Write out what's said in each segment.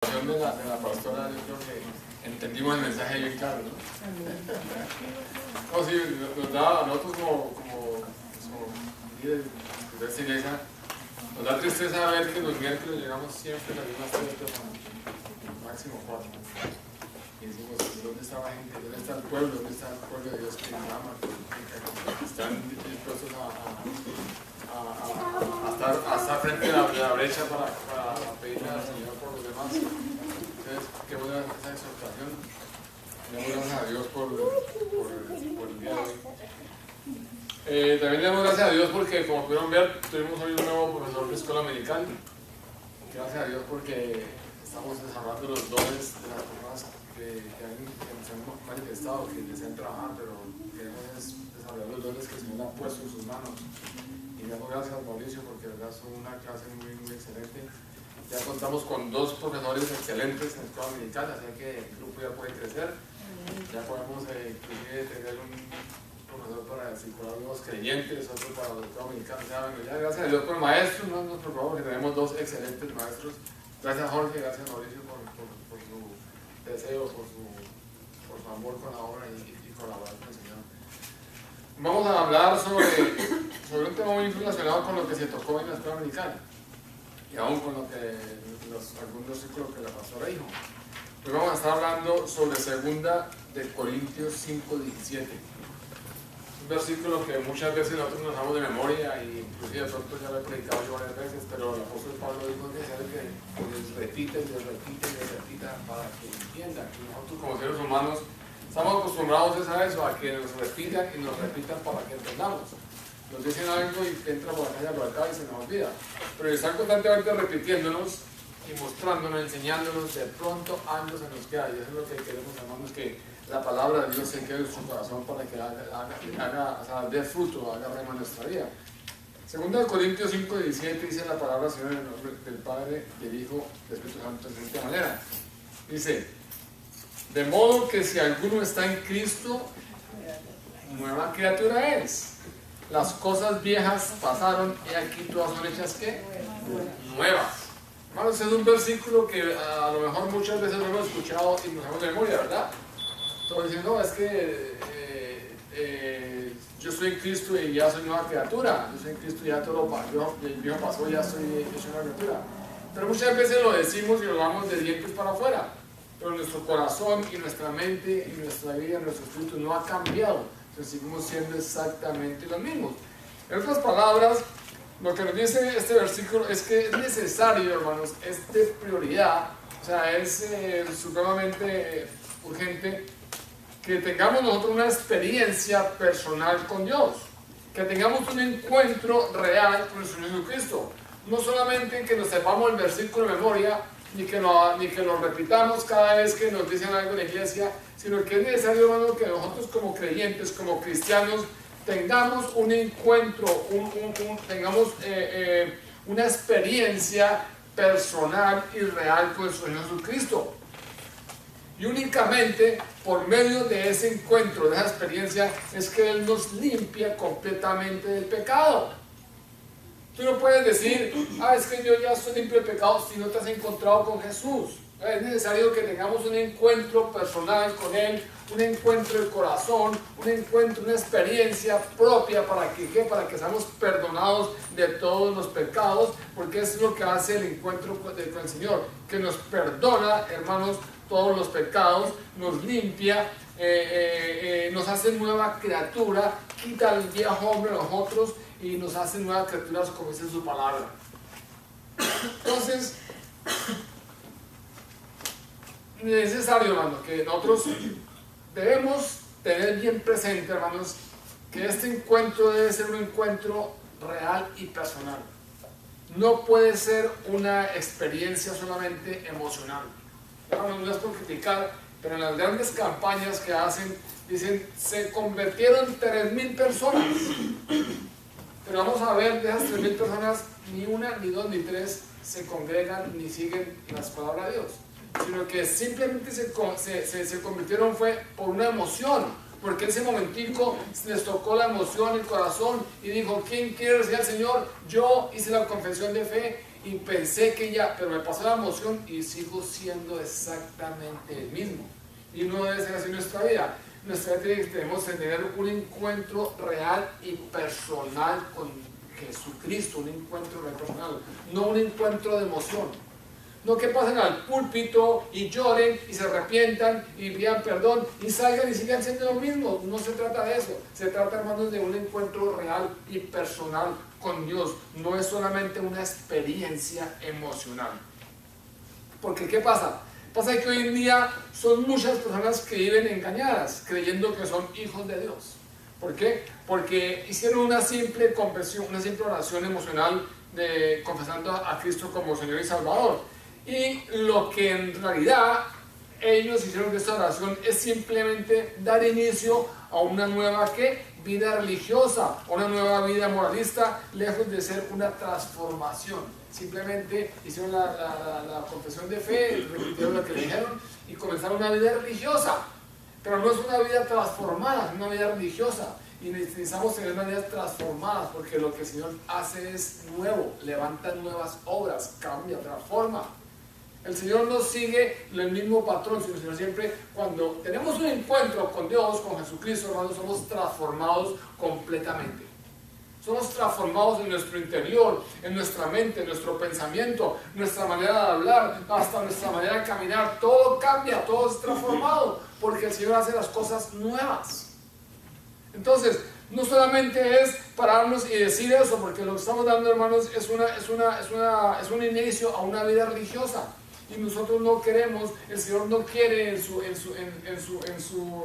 De la pastora, yo creo que entendimos el mensaje bien claro, ¿no? No, sí, nos da a nosotros como líderes de esta iglesia, nos da tristeza ver que los miércoles llegamos siempre a las mismas 3 personas, máximo 4. Y decimos, ¿dónde está la gente? ¿Dónde está el pueblo? ¿Dónde está el pueblo de Dios que nos ama? Que están dispuestos a estar frente a la brecha para pedirle al Señor por los demás. Entonces, qué buena esa exhortación. Le damos gracias a Dios por el día de hoy. También le damos gracias a Dios porque, como pudieron ver, tuvimos hoy un nuevo profesor de escuela dominical. Gracias a Dios porque estamos desarrollando los dones de las personas que se han manifestado, que desean trabajar, pero queremos desarrollar los dones que el Señor ha puesto en sus manos. Y le damos gracias a Mauricio porque de verdad son una clase muy, muy excelente. Ya contamos con 2 profesores excelentes en la escuela dominical, así que el grupo ya puede crecer. Ya podemos inclusive tener un profesor para circular nuevos creyentes, otro para la escuela dominical. Ya gracias a Dios por maestros, no nos preocupamos porque tenemos 2 excelentes maestros. Gracias Jorge, gracias Mauricio por su deseo, por su amor con la obra y colaborar con el Señor. Vamos a hablar sobre un tema muy relacionado con lo que se tocó en la escuela dominical y aún con lo que algunos versículos que la pastora dijo. Hoy vamos a estar hablando sobre 2 de Corintios 5:17. Un versículo que muchas veces nosotros nos damos de memoria y inclusive de pronto ya lo he predicado yo varias veces, pero el apóstol Pablo dijo que les repita para que entiendan que nosotros como seres humanos estamos acostumbrados a eso, a que nos repitan y nos repitan para que entendamos. Nos dicen algo y entra por acá y por acá y se nos olvida. Pero están constantemente repitiéndonos y mostrándonos, enseñándonos, de pronto algo se nos queda. Y eso es lo que queremos, hermanos, que la palabra de Dios se quede en su corazón para que dé fruto, haga rema en nuestra vida. 2 Corintios 5:17 dice la palabra del Señor en el nombre del Padre, del Hijo, del Espíritu Santo de esta manera. Dice, de modo que si alguno está en Cristo, nueva criatura es. Las cosas viejas pasaron y aquí todas son hechas ¿qué? Nuevas. Hermanos, es un versículo que a lo mejor muchas veces lo hemos escuchado y nos hemos de memoria, ¿verdad? Todos dicen, no, es que yo soy en Cristo y ya soy nueva criatura. Yo soy en Cristo y ya todo el viejo pasó, ya soy una criatura. Pero muchas veces lo decimos y lo damos de dientes para afuera. Pero nuestro corazón y nuestra mente y nuestra vida, nuestro espíritu no ha cambiado. Entonces seguimos siendo exactamente los mismos. En otras palabras, lo que nos dice este versículo es que es necesario, hermanos, es de prioridad, o sea, es supremamente urgente que tengamos nosotros una experiencia personal con Dios, que tengamos un encuentro real con el Señor Jesucristo. No solamente que nos sepamos el versículo de memoria, ni que lo repitamos cada vez que nos dicen algo en la iglesia, sino que es necesario, hermano, que nosotros como creyentes, como cristianos, tengamos un encuentro, tengamos una experiencia personal y real con el Señor Jesucristo. Y únicamente por medio de ese encuentro, de esa experiencia, es que Él nos limpia completamente del pecado. Tú no puedes decir, es que yo ya estoy limpio de pecado si no te has encontrado con Jesús. Es necesario que tengamos un encuentro personal con Él, un encuentro de corazón, un encuentro, una experiencia propia para que seamos perdonados de todos los pecados, porque eso es lo que hace el encuentro con el Señor, que nos perdona, hermanos, todos los pecados, nos limpia, nos hace nueva criatura, quita el viejo hombre de nosotros y nos hace nuevas criaturas, como dice su palabra. Entonces, es necesario, hermano, que nosotros debemos tener bien presente, hermanos, que este encuentro debe ser un encuentro real y personal. No puede ser una experiencia solamente emocional. Hermanos, no es por criticar, pero en las grandes campañas que hacen, dicen, se convirtieron 3.000 personas. Pero vamos a ver, de esas 3.000 personas, ni una, ni dos, ni tres se congregan ni siguen las palabras de Dios, sino que simplemente se convirtieron fue por una emoción, porque en ese momentico les tocó la emoción, el corazón, y dijo, ¿quién quiere recibir al Señor? Yo hice la confesión de fe y pensé que ya, pero me pasó la emoción y sigo siendo exactamente el mismo. Y no debe ser así en nuestra vida. Nuestra vida tenemos que tener un encuentro real y personal con Jesucristo, un encuentro real y personal, no un encuentro de emoción. No que pasen al púlpito y lloren y se arrepientan y pidan perdón y salgan y sigan siendo lo mismo. No se trata de eso. Se trata, hermanos, de un encuentro real y personal con Dios. No es solamente una experiencia emocional. Porque ¿qué pasa? Pasa que hoy en día son muchas personas que viven engañadas, creyendo que son hijos de Dios. ¿Por qué? Porque hicieron una simple confesión, una simple oración emocional de confesando a Cristo como Señor y Salvador. Y lo que en realidad ellos hicieron de esta oración es simplemente dar inicio a una nueva vida religiosa, a una nueva vida moralista, lejos de ser una transformación. Simplemente hicieron la confesión de fe, repitieron lo que le dijeron y comenzaron una vida religiosa. Pero no es una vida transformada, es una vida religiosa. Y necesitamos tener una vida transformada porque lo que el Señor hace es nuevo, levanta nuevas obras, cambia, transforma. El Señor no sigue el mismo patrón, sino el Señor siempre, cuando tenemos un encuentro con Dios, con Jesucristo, hermanos, somos transformados completamente. Somos transformados en nuestro interior, en nuestra mente, en nuestro pensamiento, nuestra manera de hablar, hasta nuestra manera de caminar. Todo cambia, todo es transformado, porque el Señor hace las cosas nuevas. Entonces, no solamente es pararnos y decir eso, porque lo que estamos dando, hermanos, es un inicio a una vida religiosa. Y nosotros no queremos, el Señor no quiere en su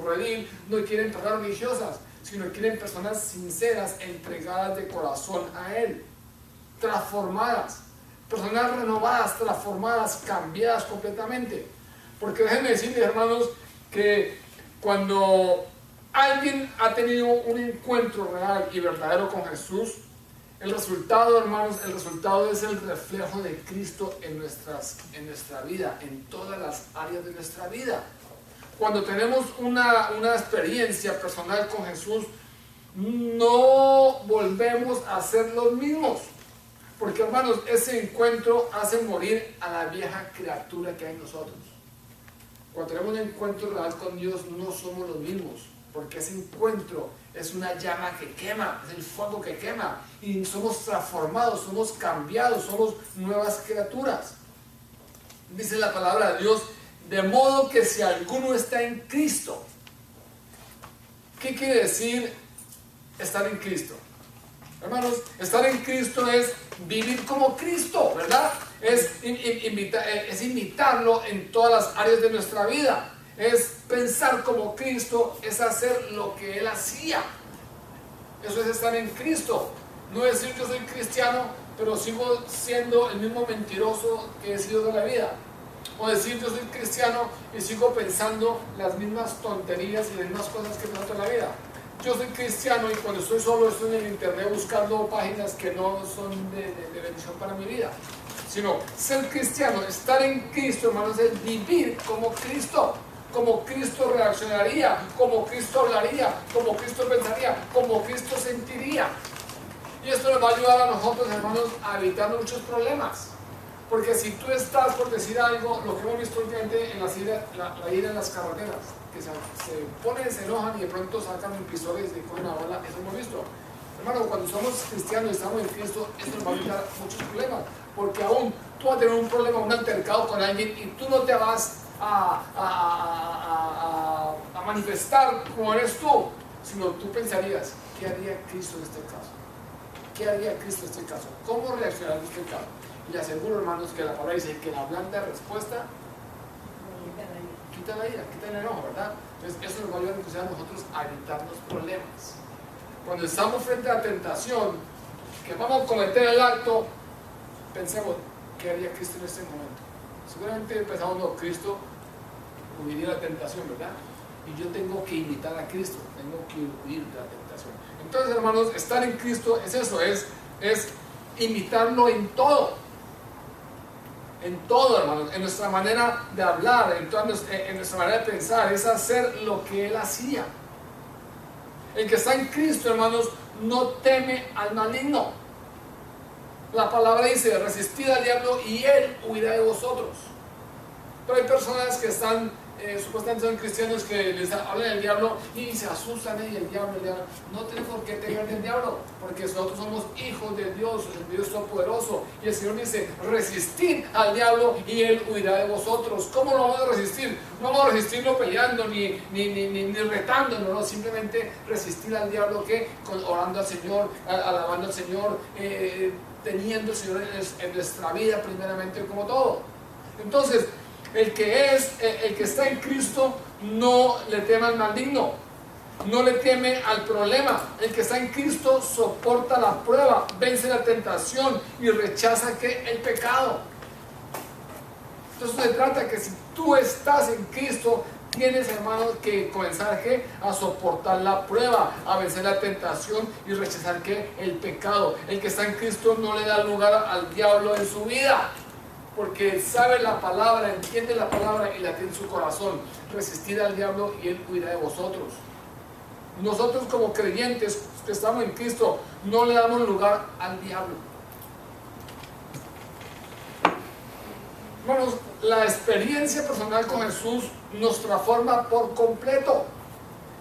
redil, no quieren personas religiosas, sino quieren personas sinceras, entregadas de corazón a Él, transformadas, personas renovadas, transformadas, cambiadas completamente. Porque déjenme decirles, hermanos, que cuando alguien ha tenido un encuentro real y verdadero con Jesús, el resultado, hermanos, el resultado es el reflejo de Cristo en nuestra vida, en todas las áreas de nuestra vida. Cuando tenemos una experiencia personal con Jesús, no volvemos a ser los mismos. Porque, hermanos, ese encuentro hace morir a la vieja criatura que hay en nosotros. Cuando tenemos un encuentro real con Dios, no somos los mismos. Porque ese encuentro es una llama que quema, es el fuego que quema. Y somos transformados, somos cambiados, somos nuevas criaturas. Dice la palabra de Dios, de modo que si alguno está en Cristo. ¿Qué quiere decir estar en Cristo? Hermanos, estar en Cristo es vivir como Cristo, ¿verdad? Es imitarlo en todas las áreas de nuestra vida. Es pensar como Cristo, es hacer lo que Él hacía. Eso es estar en Cristo. No decir yo soy cristiano, pero sigo siendo el mismo mentiroso que he sido de la vida. O decir yo soy cristiano y sigo pensando las mismas tonterías y las mismas cosas que he pensado toda la vida. Yo soy cristiano y cuando estoy solo estoy en el internet buscando páginas que no son de bendición para mi vida. Sino ser cristiano, estar en Cristo, hermanos, es vivir como Cristo. Como Cristo reaccionaría, como Cristo hablaría, como Cristo pensaría, como Cristo sentiría. Y esto nos va a ayudar a nosotros, hermanos, a evitar muchos problemas. Porque si tú estás por decir algo, lo que hemos visto últimamente en la ira en las carreteras, que se ponen, se enojan y de pronto sacan un pistola y se cogen una bala, eso hemos visto. Hermano, cuando somos cristianos y estamos en Cristo, esto nos va a evitar muchos problemas. Porque aún tú vas a tener un problema, un altercado con alguien y tú no te vas a manifestar como eres tú, sino tú pensarías, ¿qué haría Cristo en este caso? ¿Qué haría Cristo en este caso? ¿Cómo reaccionaría en este caso? Y le aseguro, hermanos, que la palabra dice que la blanda respuesta quita la ira, quita el enojo, ¿verdad? Entonces eso nos va a ayudar a nosotros a evitarnos problemas. Cuando estamos frente a la tentación, que vamos a cometer el acto, pensemos, ¿qué haría Cristo en este momento? Seguramente pensamos, no, Cristo huiría de la tentación, ¿verdad? Y yo tengo que imitar a Cristo, tengo que huir de la tentación. Entonces, hermanos, estar en Cristo es eso, es imitarlo en todo, hermanos, en nuestra manera de hablar, en nuestra manera de pensar, es hacer lo que Él hacía. El que está en Cristo, hermanos, no teme al maligno. La palabra dice, resistid al diablo y él huirá de vosotros. Pero hay personas que están, supuestamente son cristianos, que les hablan del diablo y se asustan, y el diablo. No tiene por qué temer del diablo, porque nosotros somos hijos de Dios, el Dios Todopoderoso. Y el Señor dice, resistid al diablo y él huirá de vosotros. ¿Cómo lo vamos a resistir? No vamos a resistirlo peleando ni retándonos, no, simplemente resistir al diablo, que orando al Señor, alabando al Señor, teniendo al Señor en nuestra vida primeramente, como todo. Entonces, el que está en Cristo no le teme al maligno, no le teme al problema. El que está en Cristo soporta la prueba, vence la tentación y rechaza el pecado. Entonces se trata que si tú estás en Cristo, tienes, hermanos, que comenzar a soportar la prueba, a vencer la tentación y rechazar el pecado. El que está en Cristo no le da lugar al diablo en su vida, porque sabe la palabra, entiende la palabra y la tiene en su corazón. Resistid al diablo y él huirá de vosotros. Nosotros, como creyentes que estamos en Cristo, no le damos lugar al diablo. Hermanos, la experiencia personal con Jesús nos transforma por completo.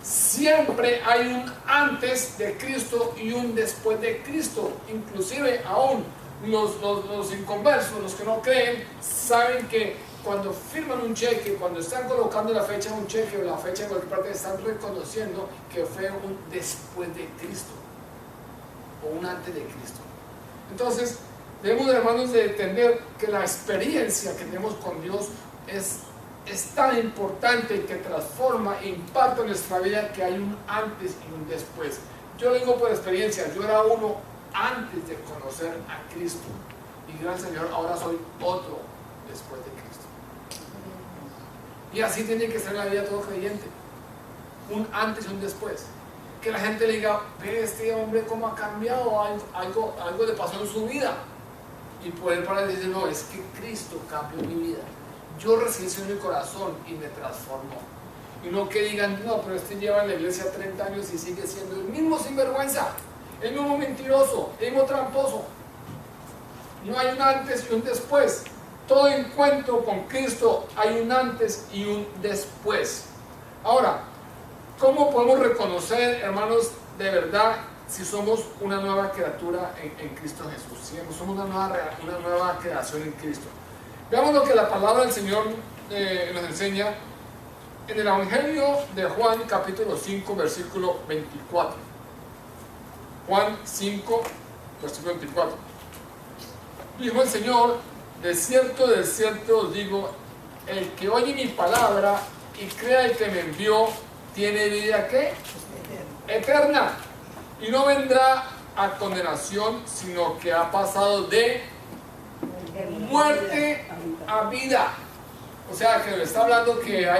Siempre hay un antes de Cristo y un después de Cristo. Inclusive aún los inconversos, los que no creen, saben que cuando firman un cheque, cuando están colocando la fecha de un cheque o la fecha en cualquier parte, están reconociendo que fue un después de Cristo o un antes de Cristo. Entonces, debemos, hermanos, de entender que la experiencia que tenemos con Dios es tan importante, que transforma e impacta en nuestra vida, que hay un antes y un después. Yo lo digo por experiencia, yo era uno antes de conocer a Cristo y gracias al Señor ahora soy otro después de Cristo. Y así tiene que ser la vida de todo creyente, un antes y un después. Que la gente le diga, ve este hombre cómo ha cambiado, algo le pasó en su vida, y poder para decir, no, es que Cristo cambió mi vida, yo recibí eso en mi corazón y me transformó. Y no que digan, no, pero este lleva en la iglesia 30 años y sigue siendo el mismo sinvergüenza, el mismo mentiroso, el mismo tramposo. No hay un antes y un después. Todo encuentro con Cristo hay un antes y un después. Ahora, ¿cómo podemos reconocer, hermanos, de verdad si somos una nueva criatura en Cristo Jesús? Si somos una nueva creación en Cristo. Veamos lo que la palabra del Señor nos enseña en el Evangelio de Juan, capítulo 5, versículo 24. Juan 5, versículo 24. Dijo el Señor, de cierto os digo, el que oye mi palabra y crea el que me envió, tiene vida, ¿qué? Eterna. Y no vendrá a condenación, sino que ha pasado de muerte a vida. O sea, que le está hablando que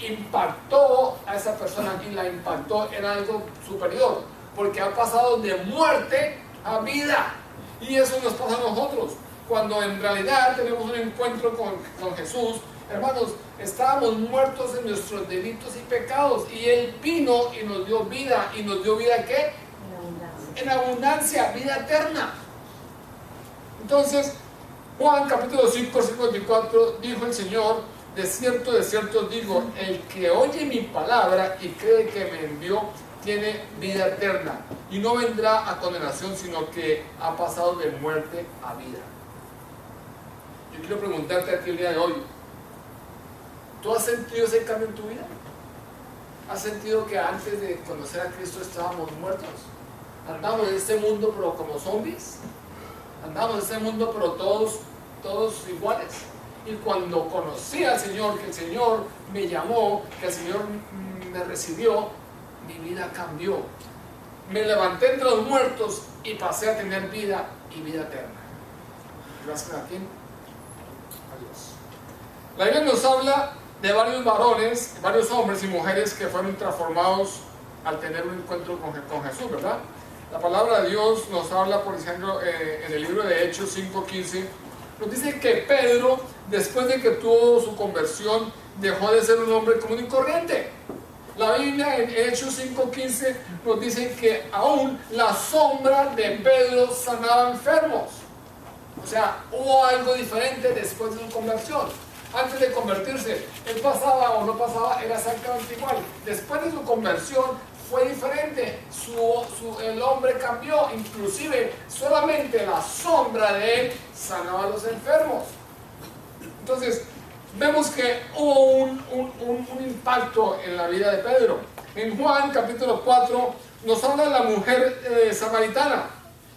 impactó a esa persona y la impactó en algo superior, porque ha pasado de muerte a vida. Y eso nos pasa a nosotros, cuando en realidad tenemos un encuentro con Jesús. Hermanos, estábamos muertos en nuestros delitos y pecados, y Él vino y nos dio vida. ¿Y nos dio vida qué? En abundancia, vida eterna. Entonces, Juan capítulo 5, versículo 24, dijo el Señor, de cierto os digo, el que oye mi palabra y cree que me envió, tiene vida eterna, y no vendrá a condenación, sino que ha pasado de muerte a vida. Yo quiero preguntarte a ti el día de hoy, ¿tú has sentido ese cambio en tu vida? ¿Has sentido que antes de conocer a Cristo estábamos muertos? Andamos en este mundo pero como zombies. Andamos en este mundo pero todos iguales. Y cuando conocí al Señor, que el Señor me llamó, que el Señor me recibió, mi vida cambió. Me levanté entre los muertos y pasé a tener vida y vida eterna. Gracias a quién? A Dios. La Biblia nos habla de varios varones, varios hombres y mujeres que fueron transformados al tener un encuentro con Jesús, ¿verdad? La palabra de Dios nos habla, por ejemplo, en el libro de Hechos 5:15, nos dice que Pedro, después de que tuvo su conversión, dejó de ser un hombre común y corriente. La Biblia en Hechos 5:15 nos dice que aún la sombra de Pedro sanaba enfermos. O sea, hubo algo diferente después de su conversión. Antes de convertirse, él pasaba o no pasaba, era exactamente igual. Después de su conversión fue diferente. El hombre cambió. Inclusive solamente la sombra de él sanaba a los enfermos. Entonces, vemos que hubo un impacto en la vida de Pedro. En Juan capítulo 4 nos habla de la mujer samaritana,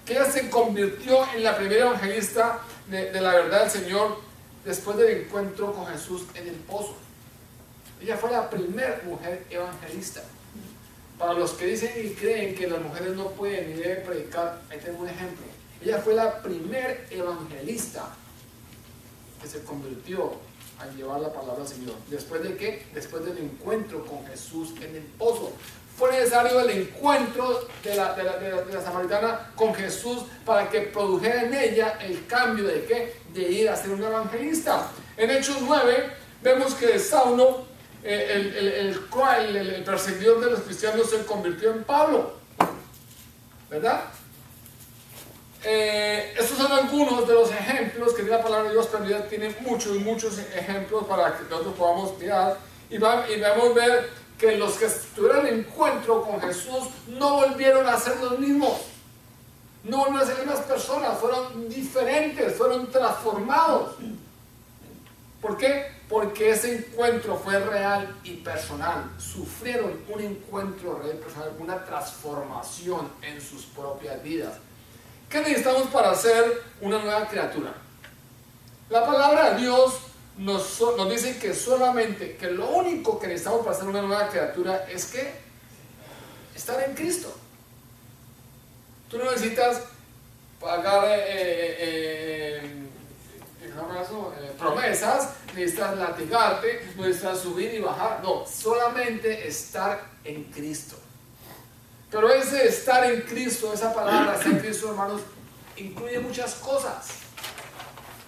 que ella se convirtió en la primera evangelista de la verdad del Señor después del encuentro con Jesús en el pozo. Ella fue la primera mujer evangelista. Para los que dicen y creen que las mujeres no pueden ni deben predicar, ahí tengo un ejemplo. Ella fue la primera evangelista que se convirtió a llevar la palabra al Señor. ¿Después de qué? Después del encuentro con Jesús en el pozo. Fue necesario el encuentro de la samaritana con Jesús para que produjera en ella el cambio de ¿qué? De ir a ser un evangelista. En Hechos 9 vemos que Saulo, el perseguidor de los cristianos, se convirtió en Pablo, ¿verdad? Estos son algunos de los ejemplos que tiene la palabra de Dios, pero ya tiene muchos ejemplos para que nosotros podamos mirar y vamos a ver que los que tuvieron el encuentro con Jesús no volvieron a ser los mismos, no volvieron a ser las mismas personas, fueron diferentes, fueron transformados. ¿Por qué? Porque ese encuentro fue real y personal. Sufrieron un encuentro real y personal, una transformación en sus propias vidas. ¿Qué necesitamos para ser una nueva criatura? La palabra de Dios nos dice que lo único que necesitamos para ser una nueva criatura es que estar en Cristo. Tú no necesitas pagar promesas, necesitas latigarte, no necesitas subir y bajar, no, solamente estar en Cristo. Pero ese estar en Cristo, esa palabra estar en Cristo, hermanos, incluye muchas cosas.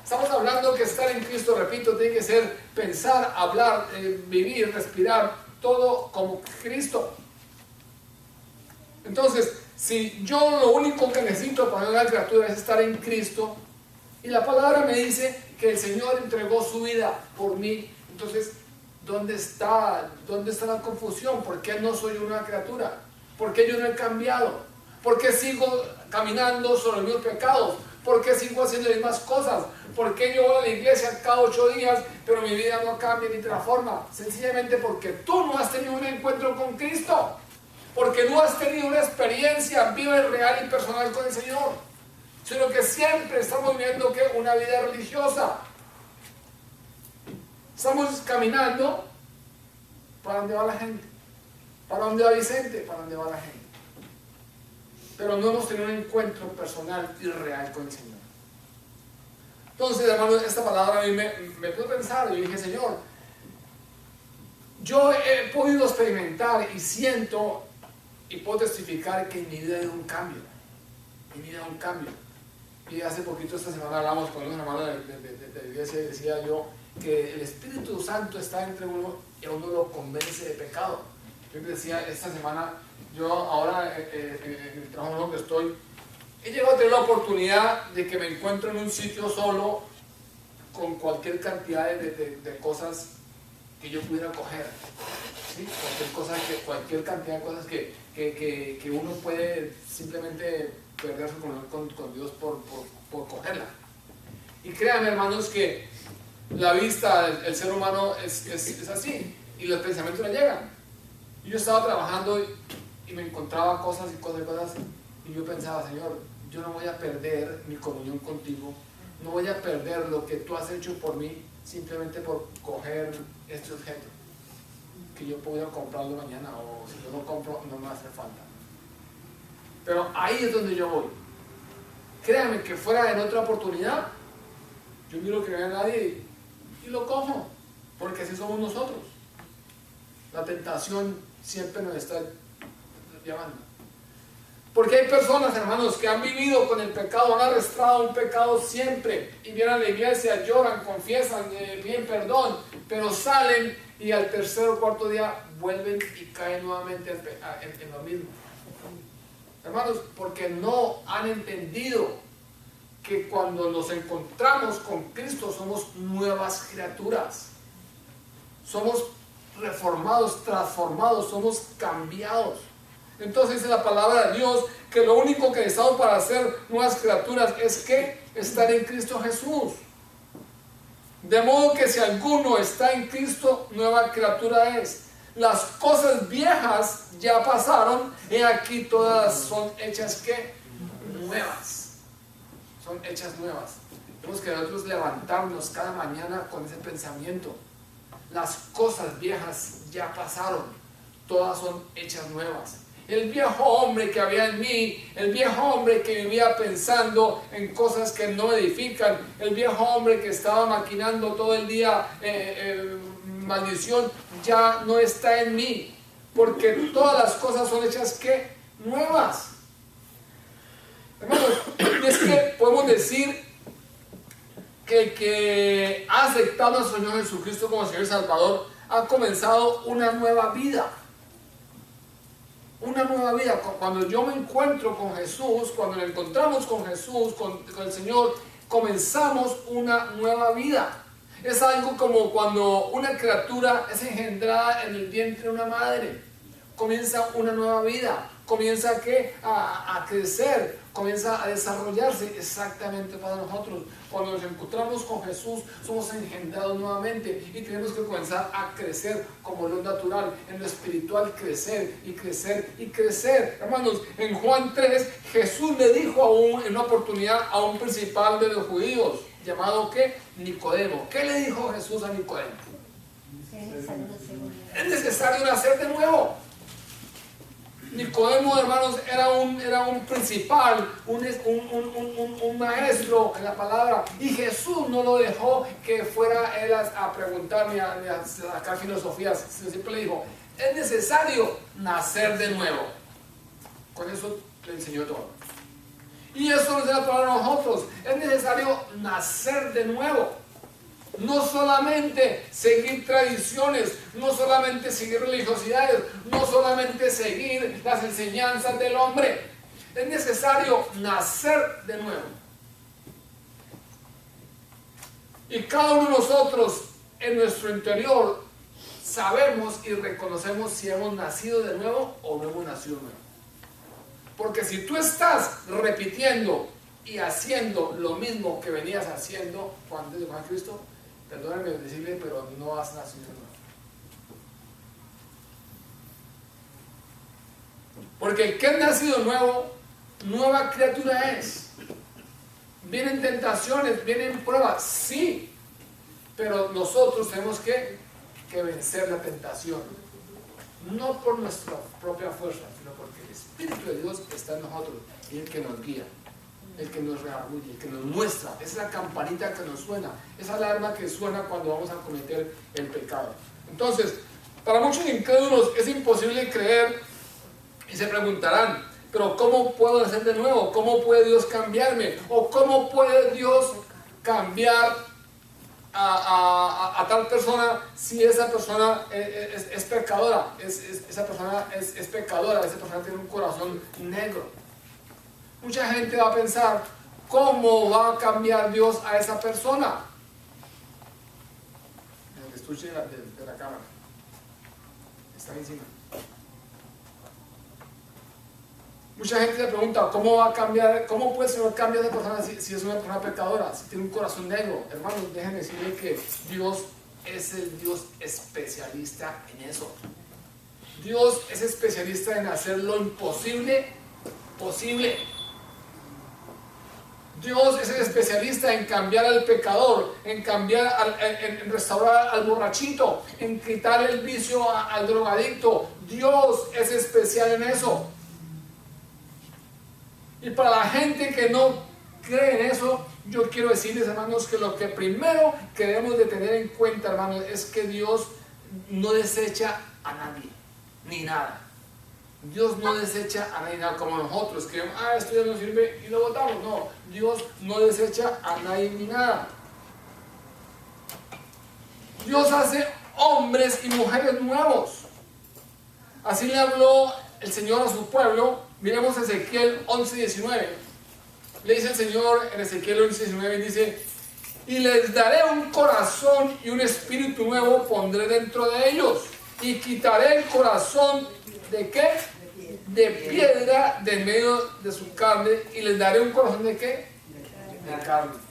Estamos hablando que estar en Cristo, repito, tiene que ser pensar, hablar, vivir, respirar, todo como Cristo. Entonces, si yo lo único que necesito para una criatura es estar en Cristo, y la palabra me dice que el Señor entregó su vida por mí, entonces, ¿dónde está la confusión? ¿Por qué no soy una criatura? ¿Por qué yo no he cambiado? ¿Por qué sigo caminando sobre los mismos pecados? ¿Por qué sigo haciendo las mismas cosas? ¿Por qué yo voy a la iglesia cada 8 días, pero mi vida no cambia ni transforma? Sencillamente porque tú no has tenido un encuentro con Cristo. Porque no has tenido una experiencia viva y real y personal con el Señor. Sino que siempre estamos viviendo ¿qué? Una vida religiosa. Estamos caminando para donde va la gente. ¿Para dónde va Vicente? ¿Para dónde va la gente? Pero no hemos tenido un encuentro personal y real con el Señor. Entonces, hermanos, esta palabra a mí me puso a pensar. Yo dije, Señor, yo he podido experimentar y siento y puedo testificar que en mi vida hay un cambio. En mi vida hay un cambio. Y hace poquito, esta semana, hablamos con una hermana de la iglesia y decía yo que el Espíritu Santo está entre uno y a uno lo convence de pecado. Yo decía esta semana, yo ahora en el trabajo donde estoy, he llegado a tener la oportunidad de que me encuentro en un sitio solo con cualquier cantidad de cosas que yo pudiera coger, ¿sí? Cualquier cantidad de cosas que uno puede simplemente perder su comunión con Dios por cogerla. Y créanme, hermanos, que la vista del ser humano es así, y los pensamientos le llegan. Y yo estaba trabajando y me encontraba cosas, y yo pensaba, Señor, yo no voy a perder mi comunión contigo, no voy a perder lo que tú has hecho por mí simplemente por coger este objeto que yo pudiera comprarlo mañana, o si yo lo compro no me va a hacer falta. Pero ahí es donde yo voy. Créanme que fuera en otra oportunidad, yo miro que no hay nadie y lo cojo, porque así somos nosotros. La tentación siempre nos está llamando. Porque hay personas, hermanos, que han vivido con el pecado, han arrastrado un pecado siempre, y vienen a la iglesia, lloran, confiesan, piden perdón, pero salen y al tercer o cuarto día vuelven y caen nuevamente en lo mismo. Hermanos, porque no han entendido que cuando nos encontramos con Cristo somos nuevas criaturas. Somos reformados, transformados, somos cambiados. Entonces dice la palabra de Dios que lo único que necesitamos para ser nuevas criaturas es que estar en Cristo Jesús. De modo que si alguno está en Cristo, nueva criatura es. Las cosas viejas ya pasaron y aquí todas son hechas ¿qué? Nuevas. Son hechas nuevas. Tenemos que nosotros levantarnos cada mañana con ese pensamiento. Las cosas viejas ya pasaron, todas son hechas nuevas. El viejo hombre que había en mí, el viejo hombre que vivía pensando en cosas que no edifican, el viejo hombre que estaba maquinando todo el día maldición, ya no está en mí, porque todas las cosas son hechas ¿qué? Nuevas. Hermanos, es que podemos decir que el que ha aceptado a nuestro Señor Jesucristo como Señor y Salvador ha comenzado una nueva vida. Una nueva vida. Cuando yo me encuentro con Jesús, cuando nos encontramos con Jesús, con el Señor, comenzamos una nueva vida. Es algo como cuando una criatura es engendrada en el vientre de una madre. Comienza una nueva vida. Comienza ¿qué? A crecer, comienza a desarrollarse exactamente para nosotros. Cuando nos encontramos con Jesús, somos engendrados nuevamente y tenemos que comenzar a crecer como lo natural, en lo espiritual crecer y crecer y crecer. Hermanos, en Juan 3, Jesús le dijo en una oportunidad a un principal de los judíos, llamado ¿qué? Nicodemo. ¿Qué le dijo Jesús a Nicodemo? Es necesario nacer de nuevo. Nicodemo, hermanos, era un principal, un maestro en la palabra, y Jesús no lo dejó que fuera él a preguntar ni a sacar filosofías. Siempre le dijo, es necesario nacer de nuevo. Con eso le enseñó todo. Y eso nos da para nosotros, es necesario nacer de nuevo. No solamente seguir tradiciones, no solamente seguir religiosidades, no solamente seguir las enseñanzas del hombre. Es necesario nacer de nuevo. Y cada uno de nosotros en nuestro interior sabemos y reconocemos si hemos nacido de nuevo o no hemos nacido de nuevo. Porque si tú estás repitiendo y haciendo lo mismo que venías haciendo antes de Juan Cristo, perdónenme decirle, pero no has nacido de nuevo. Porque el que ha nacido nuevo, nueva criatura es. Vienen tentaciones, vienen pruebas, sí, pero nosotros tenemos que vencer la tentación. No por nuestra propia fuerza, sino porque el Espíritu de Dios está en nosotros y el que nos guía. El que nos redarguye, el que nos muestra, es la campanita que nos suena, esa alarma que suena cuando vamos a cometer el pecado. Entonces, para muchos incrédulos es imposible creer y se preguntarán, pero ¿cómo puedo nacer de nuevo? ¿Cómo puede Dios cambiarme? ¿O cómo puede Dios cambiar a tal persona si esa persona es pecadora? Esa persona es pecadora, esa persona tiene un corazón negro. Mucha gente va a pensar, ¿cómo va a cambiar Dios a esa persona? El estuche de la cámara está encima. Mucha gente se pregunta, ¿cómo va a cambiar, cómo puede el Señor cambiar de persona si es una persona pecadora, si tiene un corazón negro? Hermanos, déjenme decirle que Dios es el Dios especialista en eso. Dios es especialista en hacer lo imposible posible. Dios es el especialista en cambiar al pecador, en restaurar al borrachito, en quitar el vicio al drogadicto. Dios es especial en eso. Y para la gente que no cree en eso, yo quiero decirles, hermanos, que lo que primero que debemos de tener en cuenta, hermanos, es que Dios no desecha a nadie, ni nada. Dios no desecha a nadie nada como nosotros, que esto ya no sirve y lo botamos. No, Dios no desecha a nadie ni nada. Dios hace hombres y mujeres nuevos. Así le habló el Señor a su pueblo. Miremos Ezequiel 11:19. le dice el Señor en Ezequiel 11:19, dice, y les daré un corazón y un espíritu nuevo pondré dentro de ellos, y quitaré el corazón ¿de qué? De piedra de en medio de su carne, y les daré un corazón ¿de qué? De carne.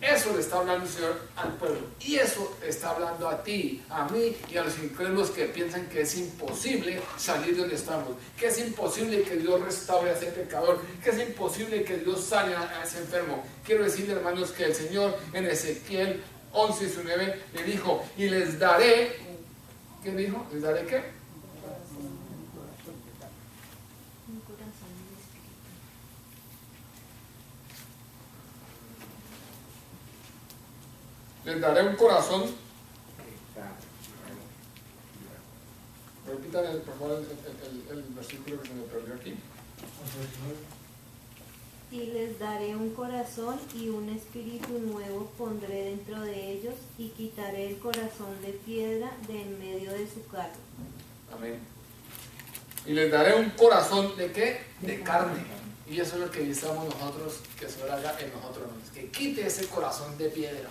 Eso le está hablando el Señor al pueblo, y eso le está hablando a ti, a mí y a los incrédulos que piensan que es imposible salir de donde estamos, que es imposible que Dios restaure a ese pecador, que es imposible que Dios sane a ese enfermo. Quiero decirle, hermanos, que el Señor en Ezequiel 11:19 le dijo, y les daré, ¿qué dijo? ¿Les daré qué? Les daré un corazón. Repítanme, por favor, el versículo que se me perdió aquí. Y les daré un corazón y un espíritu nuevo pondré dentro de ellos, y quitaré el corazón de piedra de en medio de su carne. Amén. Y les daré un corazón ¿de qué? De carne. Y eso es lo que necesitamos nosotros, que se haga en nosotros, que quite ese corazón de piedra.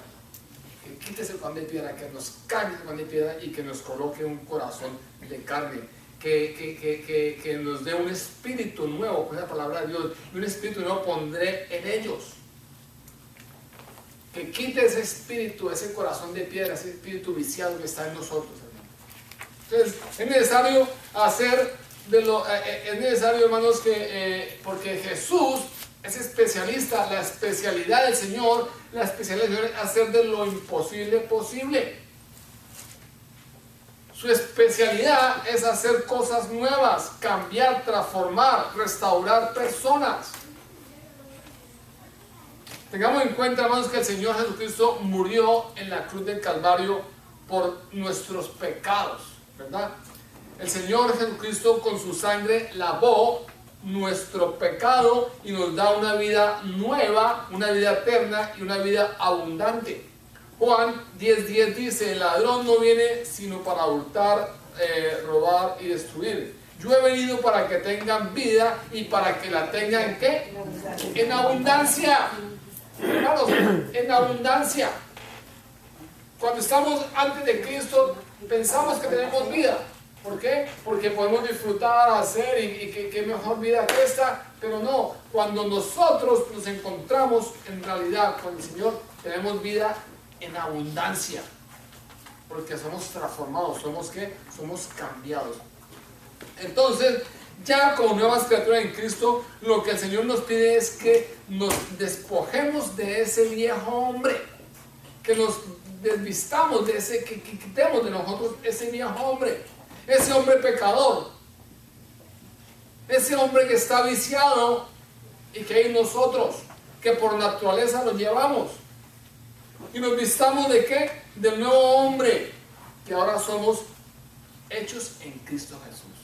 Que quite ese corazón de piedra, que nos cambie ese corazón de piedra y que nos coloque un corazón de carne, que nos dé un espíritu nuevo, con la palabra de Dios, y un espíritu nuevo pondré en ellos. Que quite ese espíritu, ese corazón de piedra, ese espíritu viciado que está en nosotros, hermano. Entonces, es necesario es necesario, hermanos, porque Jesús es especialista. La especialidad del Señor, la especialidad del Señor es hacer de lo imposible posible. Su especialidad es hacer cosas nuevas, cambiar, transformar, restaurar personas. Tengamos en cuenta, hermanos, que el Señor Jesucristo murió en la cruz del Calvario por nuestros pecados, ¿verdad? El Señor Jesucristo con su sangre lavó nuestro pecado y nos da una vida nueva, una vida eterna y una vida abundante. Juan 10:10 dice, el ladrón no viene sino para hurtar, robar y destruir. Yo he venido para que tengan vida y para que la tengan ¿qué? En abundancia. Hermanos, en abundancia. Cuando estamos antes de Cristo pensamos que tenemos vida. ¿Por qué? Porque podemos disfrutar, hacer y qué mejor vida que esta, pero no, cuando nosotros nos encontramos en realidad con el Señor, tenemos vida en abundancia, porque somos transformados, somos ¿qué? Somos cambiados. Entonces, ya como nuevas criaturas en Cristo, lo que el Señor nos pide es que nos despojemos de ese viejo hombre, que nos desvistamos de ese, que quitemos de nosotros ese viejo hombre. Ese hombre pecador, ese hombre que está viciado y que hay nosotros, que por naturaleza lo llevamos. Y nos vistamos ¿de qué? Del nuevo hombre, que ahora somos hechos en Cristo Jesús.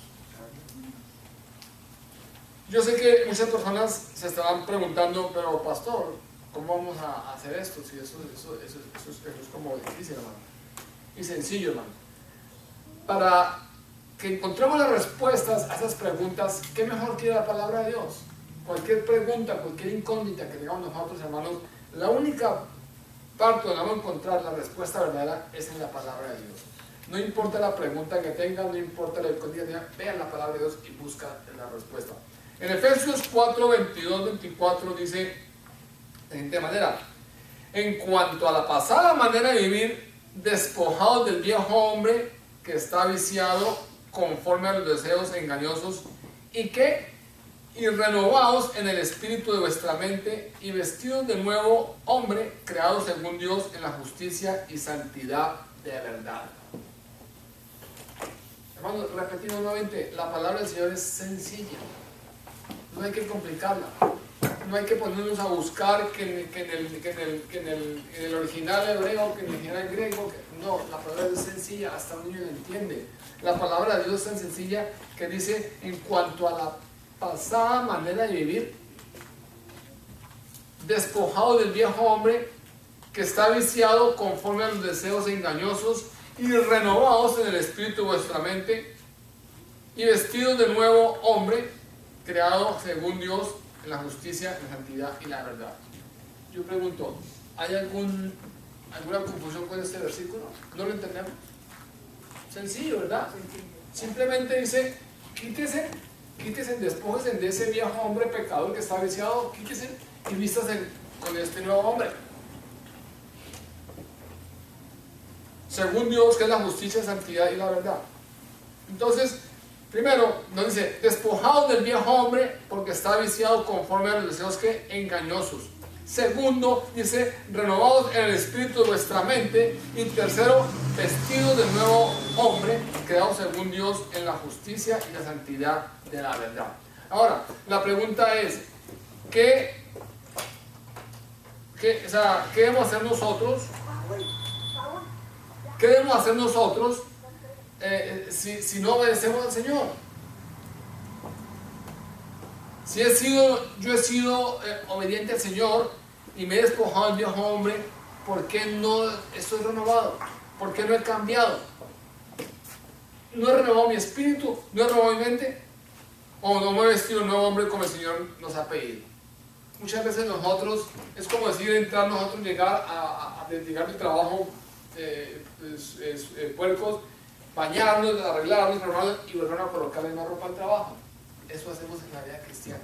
Yo sé que muchas personas se estarán preguntando, pero pastor, ¿cómo vamos a hacer esto? Si eso es como difícil, hermano. Y sencillo, hermano. Para que encontremos las respuestas a esas preguntas, ¿qué mejor que la palabra de Dios? Cualquier pregunta, cualquier incógnita que tengamos nosotros, hermanos, la única parte donde vamos a encontrar la respuesta verdadera es en la palabra de Dios. No importa la pregunta que tengan, no importa la incógnita, vean la palabra de Dios y buscan la respuesta. En Efesios 4, 22, 24 dice de la siguiente manera: en cuanto a la pasada manera de vivir, despojados del viejo hombre que está viciado conforme a los deseos engañosos y renovados en el espíritu de vuestra mente y vestidos de nuevo hombre creado según Dios en la justicia y santidad de verdad. Hermanos, repetimos nuevamente, la palabra del Señor es sencilla, no hay que complicarla, no hay que ponernos a buscar que en el original hebreo, que en el original griego, no, la palabra es sencilla, hasta un niño lo entiende. La palabra de Dios es tan sencilla que dice, en cuanto a la pasada manera de vivir, despojado del viejo hombre que está viciado conforme a los deseos engañosos y renovados en el espíritu de vuestra mente y vestidos de nuevo hombre creado según Dios en la justicia, en la santidad y la verdad. Yo pregunto, ¿hay alguna confusión con este versículo? ¿No lo entendemos? Sencillo, ¿verdad? Simplemente dice, quítese, despójese de ese viejo hombre pecador que está viciado, quítese y vístase con este nuevo hombre. Según Dios, que es la justicia, santidad y la verdad. Entonces, primero, nos dice, despojados del viejo hombre porque está viciado conforme a los deseos que engañosos. Segundo, dice, renovados en el espíritu de vuestra mente. Y tercero, vestidos del nuevo hombre, creados según Dios en la justicia y la santidad de la verdad. Ahora, la pregunta es, ¿qué debemos hacer nosotros? ¿Qué debemos hacer nosotros si no obedecemos al Señor? Si yo he sido obediente al Señor y me he despojado del viejo hombre, ¿por qué no estoy renovado? ¿Por qué no he cambiado? ¿No he renovado mi espíritu? ¿No he renovado mi mente? ¿O no me he vestido un nuevo hombre como el Señor nos ha pedido? Muchas veces nosotros, es como decir, llegar del trabajo puercos, bañarnos, arreglarnos, y volver a colocar la misma ropa al trabajo. Eso hacemos en la vida cristiana.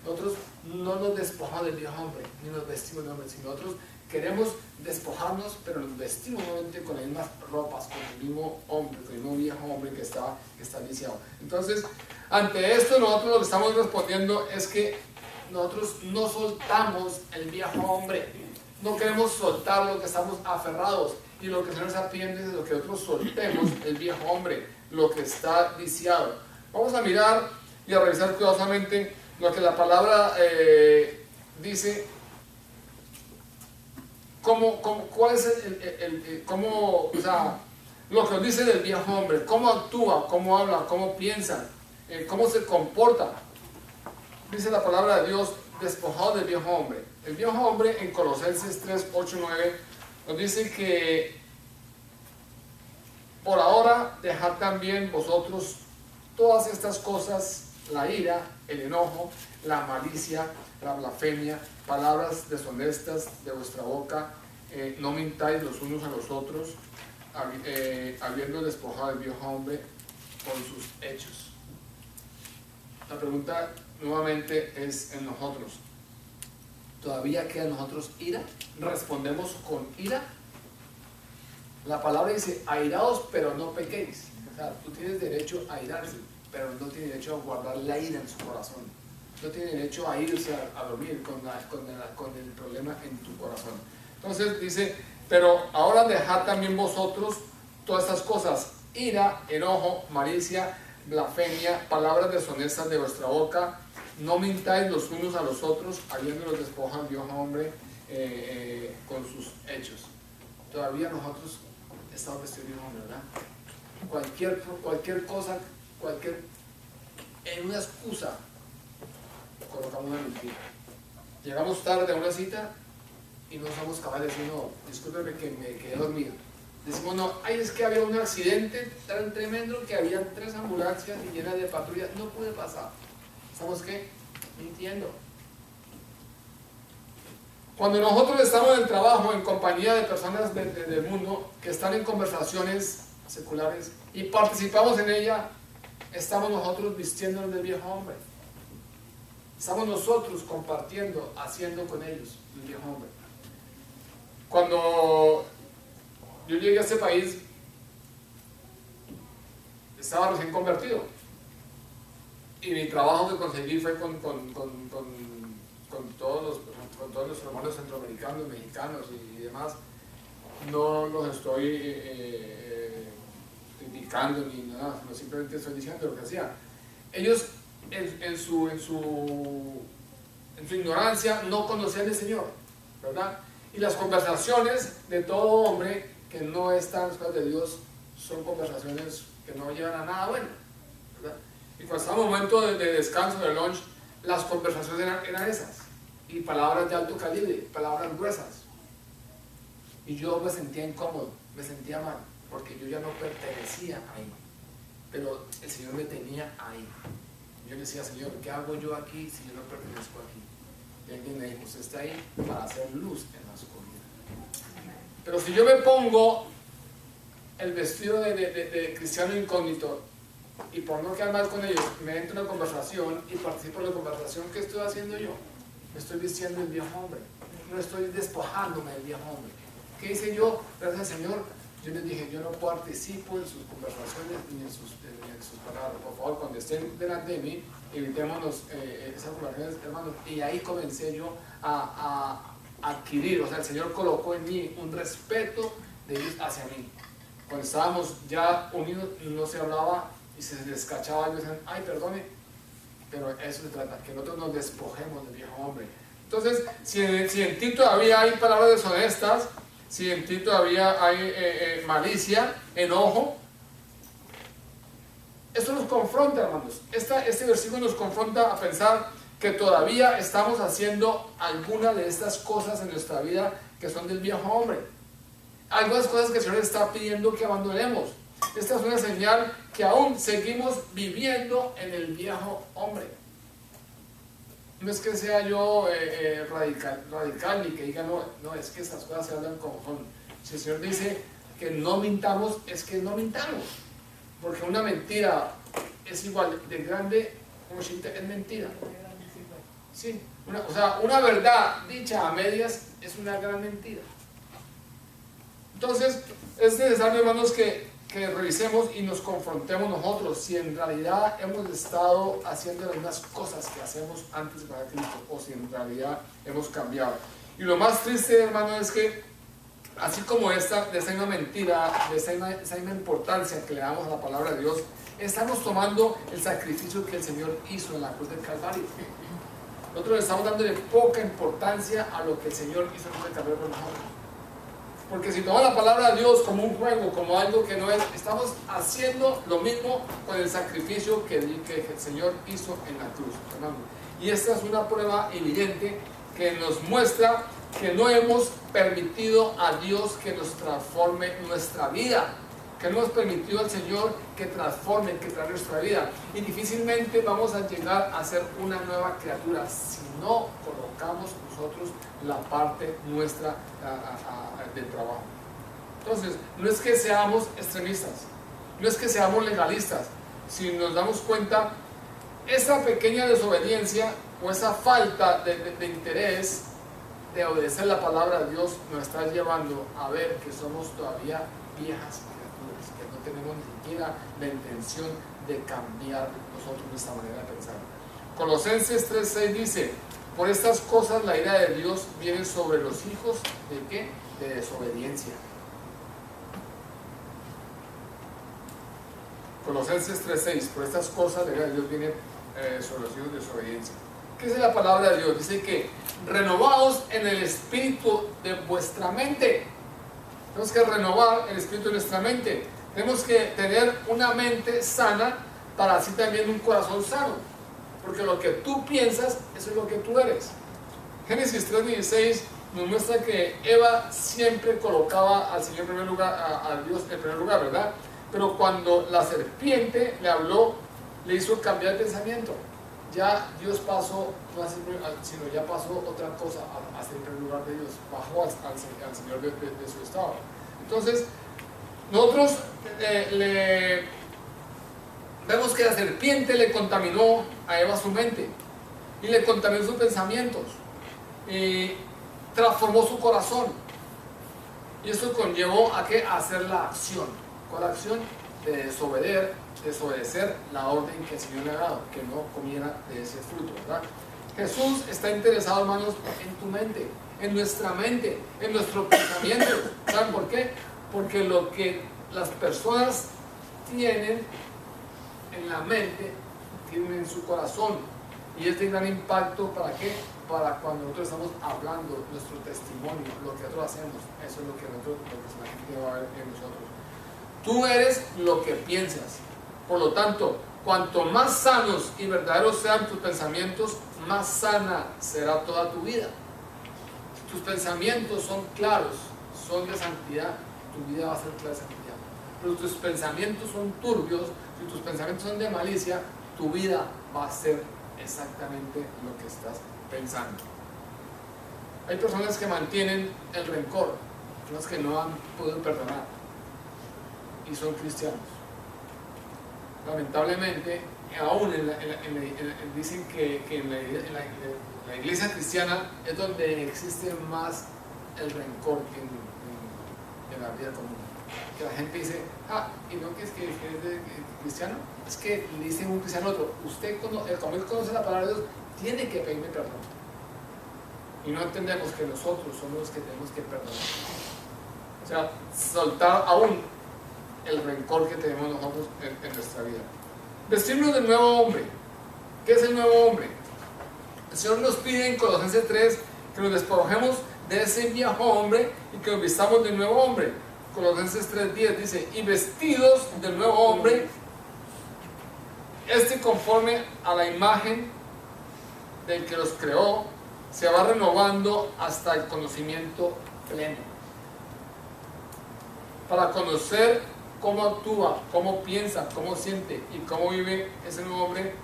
Nosotros no nos despojamos del viejo hombre, ni nos vestimos de hombre, sino nosotros queremos despojarnos, pero nos vestimos nuevamente con las mismas ropas, con el mismo hombre, con el mismo viejo hombre que está viciado. Entonces, ante esto, nosotros lo que estamos respondiendo es que nosotros no soltamos el viejo hombre, no queremos soltar lo que estamos aferrados, y lo que el Señor está pidiendo es lo que nosotros soltemos el viejo hombre, lo que está viciado. Vamos a mirar y a revisar cuidadosamente lo que la palabra dice, cuál es lo que nos dice del viejo hombre, cómo actúa, cómo habla, cómo piensa, cómo se comporta. Dice la palabra de Dios, despojado del viejo hombre. El viejo hombre en Colosenses 3, 8, 9 nos dice que por ahora dejad también vosotros todas estas cosas, la ira, el enojo, la malicia, la blasfemia, palabras deshonestas de vuestra boca, no mintáis los unos a los otros, habiendo despojado el viejo hombre con sus hechos. La pregunta nuevamente es en nosotros. ¿Todavía queda en nosotros ira? ¿Respondemos con ira? La palabra dice, airaos pero no pequéis. O sea, tú tienes derecho a airarse, pero no tienes derecho a guardar la ira en su corazón. No tienes derecho a irse a dormir con el problema en tu corazón. Entonces dice, pero ahora dejad también vosotros todas estas cosas, ira, enojo, malicia, blasfemia, palabras deshonestas de vuestra boca, no mintáis los unos a los otros, habiéndolos despojado el viejo hombre con sus hechos. Todavía nosotros estamos vestidos de viejo hombre, ¿verdad? Cualquier cosa, en una excusa, colocamos una mentira. Llegamos tarde a una cita y no somos capaces de decir, no, discúlpeme que me quedé dormido. Decimos, no, ay, es que había un accidente tan tremendo que había 3 ambulancias y llenas de patrullas, no pude pasar. ¿Estamos qué? Mintiendo. Cuando nosotros estamos en el trabajo, en compañía de personas del mundo que están en conversaciones seculares y participamos en ella, estamos nosotros vistiéndonos del viejo hombre. Estamos nosotros compartiendo, haciendo con ellos el viejo hombre. Cuando yo llegué a este país, estaba recién convertido. Y mi trabajo que conseguí fue con todos los hermanos centroamericanos, mexicanos y demás. No los estoy criticando ni nada, sino simplemente estoy diciendo lo que hacían. Ellos en su ignorancia no conocían al Señor, ¿verdad? Y las conversaciones de todo hombre que no está en las cosas de Dios son conversaciones que no llevan a nada bueno, ¿verdad? Y cuando estaba en momento de descanso, de lunch, las conversaciones eran esas, y palabras de alto calibre, palabras gruesas. Y yo me sentía incómodo, me sentía mal, porque yo ya no pertenecía ahí, pero el Señor me tenía ahí. Y yo le decía, Señor, ¿qué hago yo aquí si yo no pertenezco aquí? Y alguien me dijo, usted está ahí para hacer luz en la oscuridad. Pero si yo me pongo el vestido de cristiano incógnito y por no quedar mal con ellos, me entro en una conversación y participo en la conversación, ¿qué estoy haciendo yo? Me estoy vistiendo el viejo hombre, no estoy despojándome del viejo hombre. ¿Qué hice yo? Gracias al Señor, yo les dije, yo no participo en sus conversaciones ni en sus palabras. Por favor, cuando estén delante de mí, evitémonos esas conversaciones, hermanos. Y ahí comencé yo a adquirir, o sea, el Señor colocó en mí un respeto de ellos hacia mí. Cuando estábamos ya unidos, no se hablaba y se descachaba, y decían, ay, perdone, pero eso se trata, que nosotros nos despojemos del viejo hombre. Entonces, si en ti todavía hay palabras deshonestas, si en ti todavía hay malicia, enojo, esto nos confronta, hermanos. Este versículo nos confronta a pensar que todavía estamos haciendo alguna de estas cosas en nuestra vida que son del viejo hombre. Algunas cosas que el Señor está pidiendo que abandonemos. Esta es una señal que aún seguimos viviendo en el viejo hombre. No es que sea yo radical ni que diga no, es que estas cosas se hablan como son. Si el Señor dice que no mintamos, es que no mintamos. Porque una mentira es igual de grande como chiste, es mentira. Sí, una verdad dicha a medias es una gran mentira. Entonces, es necesario, hermanos, que revisemos y nos confrontemos nosotros si en realidad hemos estado haciendo las mismas cosas que hacemos antes para Cristo o si en realidad hemos cambiado. Y lo más triste, hermano, es que así como de esta misma mentira, de esa misma importancia que le damos a la palabra de Dios, estamos tomando el sacrificio que el Señor hizo en la cruz del Calvario. Nosotros le estamos dándole poca importancia a lo que el Señor hizo en la cruz del Calvario por nosotros. Porque si tomamos la palabra de Dios como un juego, como algo que no es, estamos haciendo lo mismo con el sacrificio que el Señor hizo en la cruz, hermano. Y esta es una prueba evidente que nos muestra que no hemos permitido a Dios que nos transforme nuestra vida, que no hemos permitido al Señor que transforme, que traiga nuestra vida. Y difícilmente vamos a llegar a ser una nueva criatura si no colocamos nosotros la parte nuestra del trabajo. Entonces, no es que seamos extremistas, no es que seamos legalistas. Si nos damos cuenta, esa pequeña desobediencia o esa falta de interés de obedecer la palabra de Dios nos está llevando a ver que somos todavía viejas criaturas, que no tenemos ni siquiera la intención de cambiar nosotros nuestra manera de pensar. Colosenses 3:6 dice, por estas cosas la ira de Dios viene sobre los hijos ¿de qué? De desobediencia. Colosenses 3:6, por estas cosas la ira de Dios viene sobre los hijos de desobediencia. ¿Qué dice la palabra de Dios? Dice que renovados en el espíritu de vuestra mente. Tenemos que renovar el espíritu de nuestra mente. Tenemos que tener una mente sana para así también un corazón sano. Porque lo que tú piensas, eso es lo que tú eres. Génesis 3:16 nos muestra que Eva siempre colocaba al Señor en primer lugar, a Dios en primer lugar, ¿verdad? Pero cuando la serpiente le habló, le hizo cambiar el pensamiento. Ya Dios pasó, no así, sino ya pasó otra cosa a ser en primer lugar de Dios, bajó al Señor de su estado. Entonces, nosotros vemos que la serpiente le contaminó a Eva su mente y le contaminó sus pensamientos y transformó su corazón. Y eso conllevó a que hacer la acción. ¿Cuál acción? De desobedecer la orden que el Señor le ha dado, que no comiera de ese fruto, ¿verdad? Jesús está interesado, hermanos, en tu mente, en nuestra mente, en nuestros pensamientos. ¿Saben por qué? Porque lo que las personas tienen en la mente, tienen en su corazón, y es de gran impacto. ¿Para qué? Para cuando nosotros estamos hablando nuestro testimonio, lo que nosotros hacemos, eso es lo que la gente va a ver en nosotros. Tú eres lo que piensas. Por lo tanto, cuanto más sanos y verdaderos sean tus pensamientos, más sana será toda tu vida. Si tus pensamientos son claros, son de santidad, tu vida va a ser clara de santidad. Pero si tus pensamientos son turbios, si tus pensamientos son de malicia, tu vida va a ser exactamente lo que estás pensando. Hay personas que mantienen el rencor, personas que no han podido perdonar y son cristianos. Lamentablemente, aún dicen que en la iglesia cristiana es donde existe más el rencor que en la vida común. Que la gente dice, y no que es de cristiano, es que le dicen un cristiano a otro, usted como él conoce la palabra de Dios, tiene que pedirme perdón. Y no entendemos que nosotros somos los que tenemos que perdonar. O sea, soltar aún el rencor que tenemos nosotros en nuestra vida. Vestirnos del nuevo hombre. ¿Qué es el nuevo hombre? El Señor nos pide en Colosenses 3 que nos despojemos de ese viejo hombre y que nos vistamos del nuevo hombre. Colosenses 3:10 dice, y vestidos del nuevo hombre, conforme a la imagen del que los creó, se va renovando hasta el conocimiento pleno. Para conocer cómo actúa, cómo piensa, cómo siente y cómo vive ese nuevo hombre,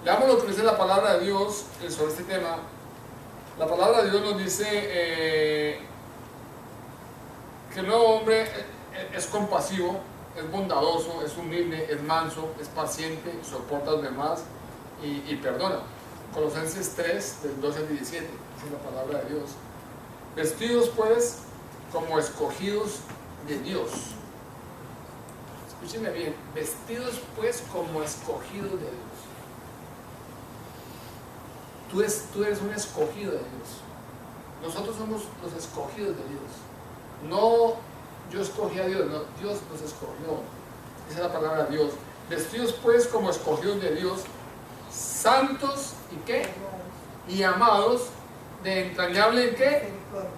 leamos lo que dice la palabra de Dios sobre este tema. La palabra de Dios nos dice que el nuevo hombre es compasivo, es bondadoso, es humilde, es manso, es paciente, soporta a los demás y perdona. Colosenses 3, del 12 al 17, dice la palabra de Dios. Vestidos pues como escogidos de Dios. Escúchenme bien, vestidos pues como escogidos de Dios. Tú eres un escogido de Dios. Nosotros somos los escogidos de Dios. No yo escogí a Dios, no, Dios nos escogió. Esa es la palabra de Dios. Vestidos pues como escogidos de Dios, santos y ¿qué? Y amados, de entrañable ¿qué?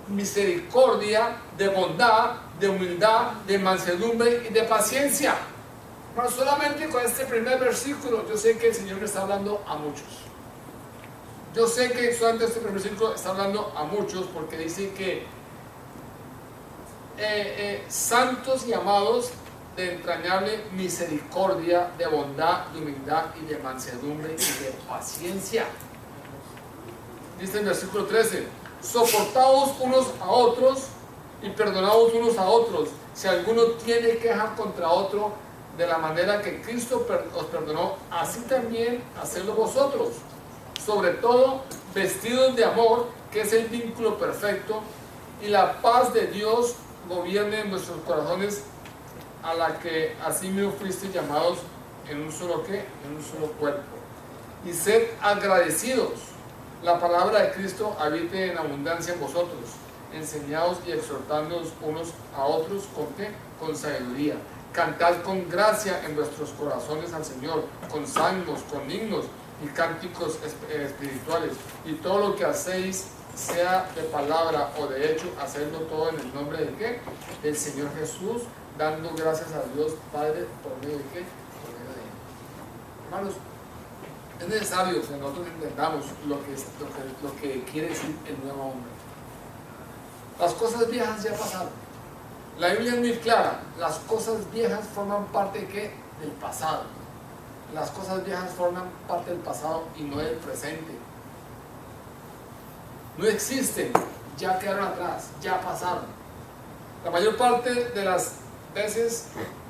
Misericordia, de bondad, de humildad, de mansedumbre y de paciencia. Pero solamente con este primer versículo yo sé que el Señor le está hablando a muchos. Yo sé que solamente este primer versículo está hablando a muchos porque dice que santos y amados, de entrañable misericordia, de bondad, de humildad y de mansedumbre y de paciencia. Dice en versículo 13, soportaos unos a otros y perdonaos unos a otros, si alguno tiene queja contra otro, de la manera que Cristo os perdonó, así también hacedlo vosotros. Sobre todo, vestidos de amor, que es el vínculo perfecto, y la paz de Dios gobierne en vuestros corazones, a la que así mismo fuisteis llamados en un solo ¿qué? En un solo cuerpo. Y sed agradecidos. La palabra de Cristo habite en abundancia en vosotros, enseñados y exhortándoos unos a otros ¿con qué? Con sabiduría. Cantad con gracia en vuestros corazones al Señor, con salmos, con himnos y cánticos espirituales. Y todo lo que hacéis, sea de palabra o de hecho, hacedlo todo en el nombre de ¿qué? Del Señor Jesús, dando gracias a Dios Padre por medio de ¿qué? Por medio de Él. Hermanos, es necesario que nosotros entendamos lo que quiere decir el nuevo hombre. Las cosas viejas ya pasaron. La Biblia es muy clara. Las cosas viejas forman parte de ¿qué? Del pasado. Las cosas viejas forman parte del pasado y no del presente. No existen, ya quedaron atrás, ya pasaron. La mayor parte de las veces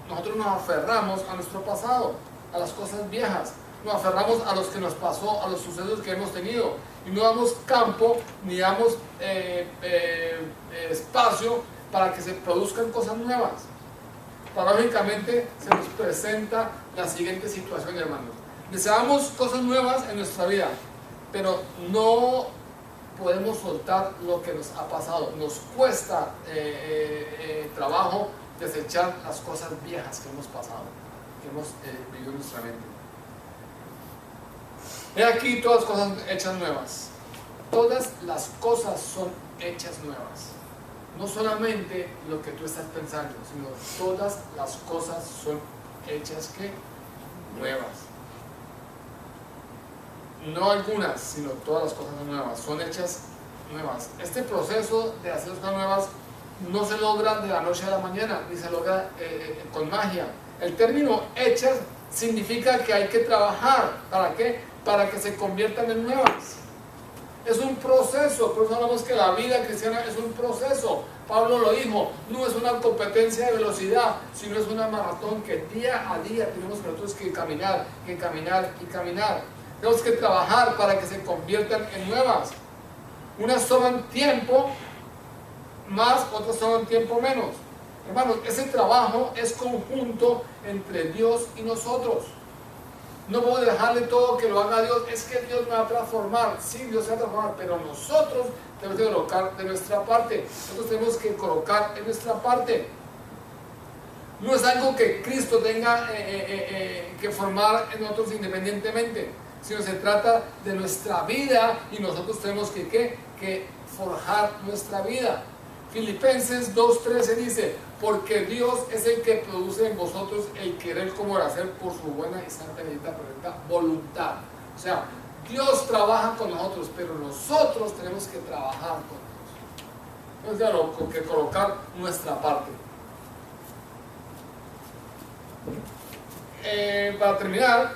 nosotros nos aferramos a nuestro pasado, a las cosas viejas, nos aferramos a los que nos pasó, a los sucesos que hemos tenido, y no damos campo ni damos espacio para que se produzcan cosas nuevas. Paradójicamente se nos presenta la siguiente situación, hermanos. Deseamos cosas nuevas en nuestra vida, pero no podemos soltar lo que nos ha pasado. Nos cuesta trabajo desechar las cosas viejas que hemos pasado, que hemos vivido en nuestra mente. He aquí todas las cosas hechas nuevas. Todas las cosas son hechas nuevas. No solamente lo que tú estás pensando, sino todas las cosas son hechas ¿qué? Nuevas. No algunas, sino todas las cosas son nuevas, son hechas nuevas. Este proceso de hacer cosas nuevas no se logra de la noche a la mañana, ni se logra con magia. El término hechas significa que hay que trabajar. ¿Para qué? Para que se conviertan en nuevas. Es un proceso, por eso hablamos que la vida cristiana es un proceso. Pablo lo dijo, no es una competencia de velocidad, sino es una maratón que día a día tenemos nosotros que caminar, y caminar. Tenemos que trabajar para que se conviertan en nuevas. Unas toman tiempo más, otras toman tiempo menos. Hermanos, ese trabajo es conjunto entre Dios y nosotros. No puedo dejarle todo que lo haga Dios. Es que Dios me va a transformar. Sí, Dios se va a transformar, pero nosotros tenemos que colocar de nuestra parte. Nosotros tenemos que colocar en nuestra parte. No es algo que Cristo tenga que formar en nosotros independientemente, sino se trata de nuestra vida y nosotros tenemos que forjar nuestra vida. Filipenses 2:13 dice, porque Dios es el que produce en vosotros el querer como el hacer por su buena y santa y bendita perfecta voluntad. O sea, Dios trabaja con nosotros, pero nosotros tenemos que trabajar con Dios. Tenemos que colocar nuestra parte. Para terminar,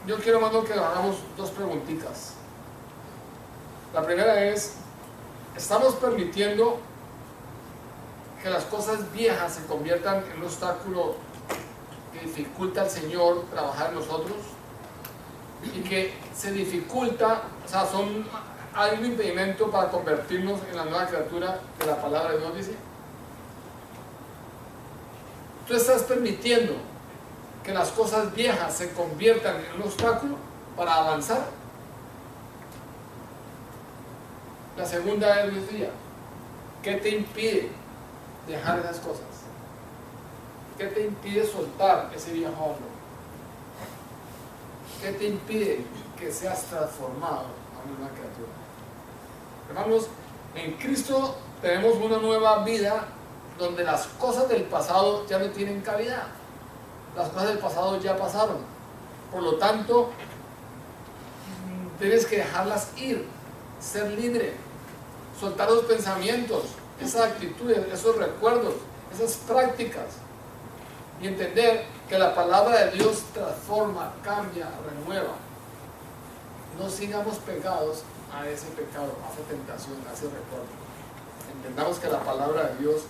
yo quiero, hermano, que hagamos dos preguntitas. La primera es, ¿estamos permitiendo que las cosas viejas se conviertan en un obstáculo que dificulta al Señor trabajar en nosotros? Y que se dificulta, o sea, hay un impedimento para convertirnos en la nueva criatura que la palabra de Dios dice. ¿Tú estás permitiendo que las cosas viejas se conviertan en un obstáculo para avanzar? La segunda es, decía, ¿qué te impide dejar esas cosas? ¿Qué te impide soltar ese viejo hombre? ¿Qué te impide que seas transformado a una nueva criatura? Hermanos, en Cristo tenemos una nueva vida donde las cosas del pasado ya no tienen cabida. Las cosas del pasado ya pasaron. Por lo tanto, tienes que dejarlas ir, ser libre, soltar los pensamientos, esas actitudes, esos recuerdos, esas prácticas, y entender que la palabra de Dios transforma, cambia, renueva. No sigamos pegados a ese pecado, a esa tentación, a ese recuerdo. Entendamos que la palabra de Dios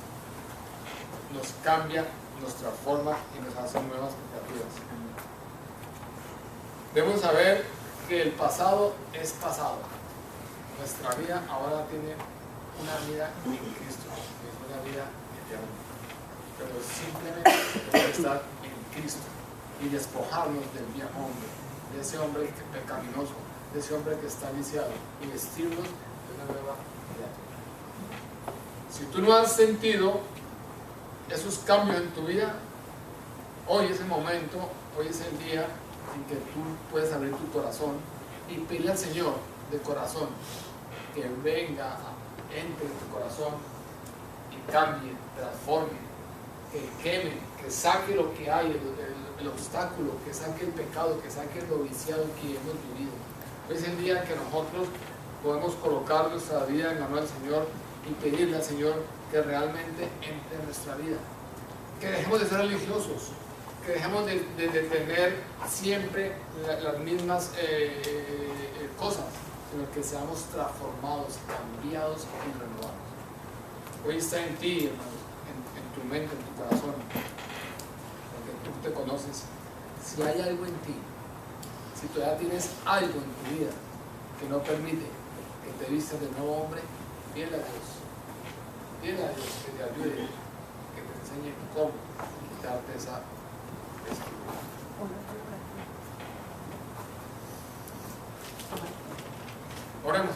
nos cambia, nos transforma y nos hace nuevas criaturas. Debemos saber que el pasado es pasado. Nuestra vida ahora tiene una vida en Cristo, es una vida eterna. Pero simplemente debemos estar en Cristo y despojarnos del viejo hombre, de ese hombre pecaminoso, de ese hombre que está viciado, y vestirnos de una nueva criatura. Si tú no has sentido esos cambios en tu vida, hoy es el momento, hoy es el día en que tú puedes abrir tu corazón y pedirle al Señor de corazón que venga, entre en tu corazón y cambie, transforme, que queme, que saque lo que hay, el obstáculo, que saque el pecado, que saque lo viciado que hemos vivido. Hoy es el día en que nosotros podemos colocar nuestra vida en la mano del Señor y pedirle al Señor que realmente entre en nuestra vida. Que dejemos de ser religiosos, que dejemos de tener siempre las mismas cosas, sino que seamos transformados, cambiados y renovados. Hoy está en ti, hermano, en tu mente, en tu corazón, porque tú te conoces. Si hay algo en ti, si todavía tienes algo en tu vida que no permite que te vistas de nuevo hombre, pídele a Dios. Pídele a Dios que te ayude, que te enseñe cómo quitarte esa figura. Oremos.